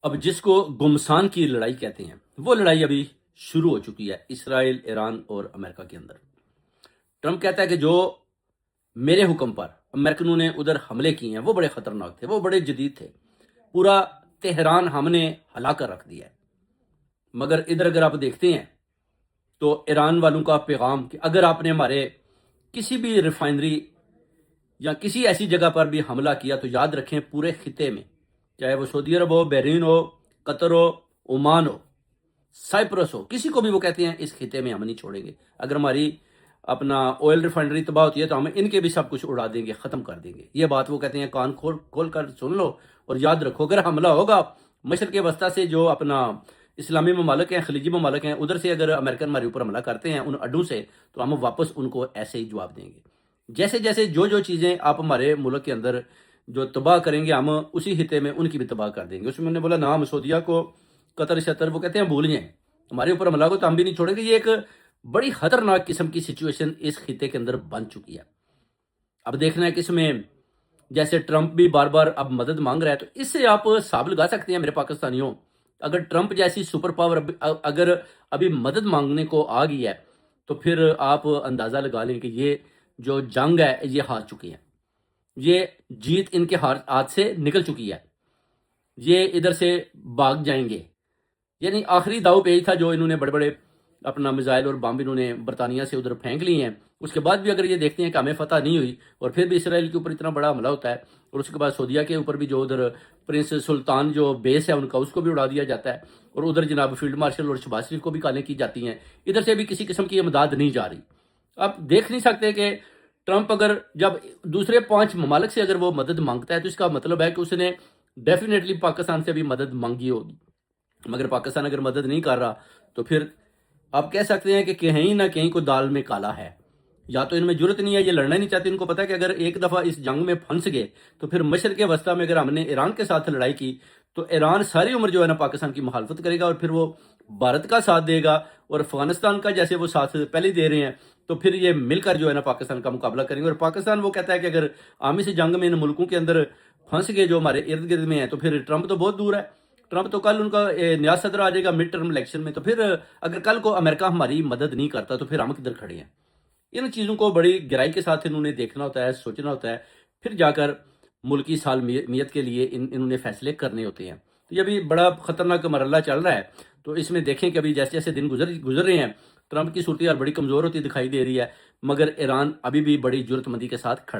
اب جس کو گمسان کی لڑائی کہتے ہیں وہ لڑائی ابھی شروع ہو چکی ہے اسرائیل، ایران اور امریکہ کے اندر۔ ٹرمپ کہتا ہے کہ جو میرے حکم پر امریکنوں نے ادھر حملے کیے ہیں وہ بڑے خطرناک تھے، وہ بڑے جدید تھے، پورا تہران ہم نے ہلا کر رکھ دیا ہے۔ مگر ادھر اگر آپ دیکھتے ہیں تو ایران والوں کا پیغام کہ اگر آپ نے ہمارے کسی بھی ریفائنری یا کسی ایسی جگہ پر بھی حملہ کیا تو یاد رکھیں پورے خطے میں، چاہے وہ سعودی عرب ہو، بحرین ہو، قطر ہو، عمان ہو، سائپرس ہو، کسی کو بھی وہ کہتے ہیں اس خطے میں ہم نہیں چھوڑیں گے۔ اگر ہماری اپنا آئل ریفائنری تباہ ہوتی ہے تو ہم ان کے بھی سب کچھ اڑا دیں گے، ختم کر دیں گے۔ یہ بات وہ کہتے ہیں، کان کھول کر سن لو اور یاد رکھو، اگر حملہ ہوگا مشرق وسطیٰ سے جو اپنا اسلامی ممالک ہیں، خلیجی ممالک ہیں، ادھر سے اگر امریکن ہمارے اوپر حملہ کرتے ہیں ان اڈوں سے، تو ہم واپس ان کو ایسے ہی جواب دیں گے۔ جیسے جیسے جو چیزیں آپ ہمارے ملک کے اندر جو تباہ کریں گے، ہم اسی خطے میں ان کی بھی تباہ کر دیں گے۔ اس میں انہوں نے بولا نام سعودیہ کو، قطر شطر، وہ کہتے ہیں بھول جائیں، ہمارے اوپر حملہ کو تو ہم بھی نہیں چھوڑیں گے۔ یہ ایک بڑی خطرناک قسم کی سچویشن اس خطے کے اندر بن چکی ہے۔ اب دیکھنا ہے کہ اس میں جیسے ٹرمپ بھی بار بار اب مدد مانگ رہا ہے، تو اس سے آپ حساب لگا سکتے ہیں میرے پاکستانیوں، اگر ٹرمپ جیسی سپر پاور اگر ابھی مدد مانگنے کو آ گئی ہے تو پھر آپ اندازہ لگا لیں کہ یہ جو جنگ ہے یہ ہار چکی ہے، یہ جیت ان کے ہاتھ سے نکل چکی ہے، یہ ادھر سے بھاگ جائیں گے۔ یعنی آخری داؤ پہ ہی تھا جو انہوں نے بڑے بڑے اپنا میزائل اور بم انہوں نے برطانیہ سے ادھر پھینک لی ہیں، اس کے بعد بھی اگر یہ دیکھتے ہیں کہ ہمیں فتح نہیں ہوئی اور پھر بھی اسرائیل کے اوپر اتنا بڑا حملہ ہوتا ہے، اور اس کے بعد سعودیہ کے اوپر بھی جو ادھر پرنس سلطان جو بیس ہے ان کا، اس کو بھی اڑا دیا جاتا ہے، اور ادھر جناب فیلڈ مارشل اور شہباز شریف کو بھی کالیں کی جاتی ہیں، ادھر سے بھی کسی قسم کی امداد نہیں جا رہی۔ آپ دیکھ نہیں سکتے کہ ٹرمپ اگر جب دوسرے 5 ممالک سے اگر وہ مدد مانگتا ہے تو اس کا مطلب ہے کہ اس نے ڈیفینیٹلی پاکستان سے بھی مدد مانگی ہوگی، مگر پاکستان اگر مدد نہیں کر رہا تو پھر آپ کہہ سکتے ہیں کہ کہیں نہ کہیں کو دال میں کالا ہے، یا تو ان میں جرت نہیں ہے، یہ لڑنا نہیں چاہتے۔ ان کو پتا ہے کہ اگر ایک دفعہ اس جنگ میں پھنس گئے تو پھر مشرق وسطیٰ میں اگر ہم نے ایران کے ساتھ لڑائی کی تو ایران ساری عمر جو ہے نا پاکستان کی مخالفت کرے گا، اور پھر وہ بھارت کا ساتھ دے گا، اور افغانستان کا جیسے وہ ساتھ پہلے دے رہے ہیں، تو پھر یہ مل کر جو ہے نا پاکستان کا مقابلہ کریں گے۔ اور پاکستان وہ کہتا ہے کہ اگر عام سے جنگ میں ان ملکوں کے اندر پھنس گئے جو ہمارے ارد گرد میں ہیں، تو پھر ٹرمپ تو بہت دور ہے، ٹرمپ تو کل ان کا نیا صدر آ جائے گا مڈ ٹرم الیکشن میں، تو پھر اگر کل کو امریکہ ہماری مدد نہیں کرتا تو پھر ہم کدھر کھڑے ہیں؟ ان چیزوں کو بڑی گہرائی کے ساتھ انہوں نے دیکھنا ہوتا ہے، سوچنا ہوتا ہے، پھر جا کر ملکی سالمیت کے لیے انہوں نے فیصلے کرنے ہوتے ہیں۔ تو یہ بھی بڑا خطرناک مرحلہ چل رہا ہے، تو اس میں دیکھیں کہ ابھی جیسے جیسے دن گزر رہے ہیں، ٹرمپ کی صورتحال بڑی کمزور ہوتی دکھائی دے رہی ہے، مگر ایران ابھی بھی بڑی جرت مندی کے ساتھ کھڑا ہے۔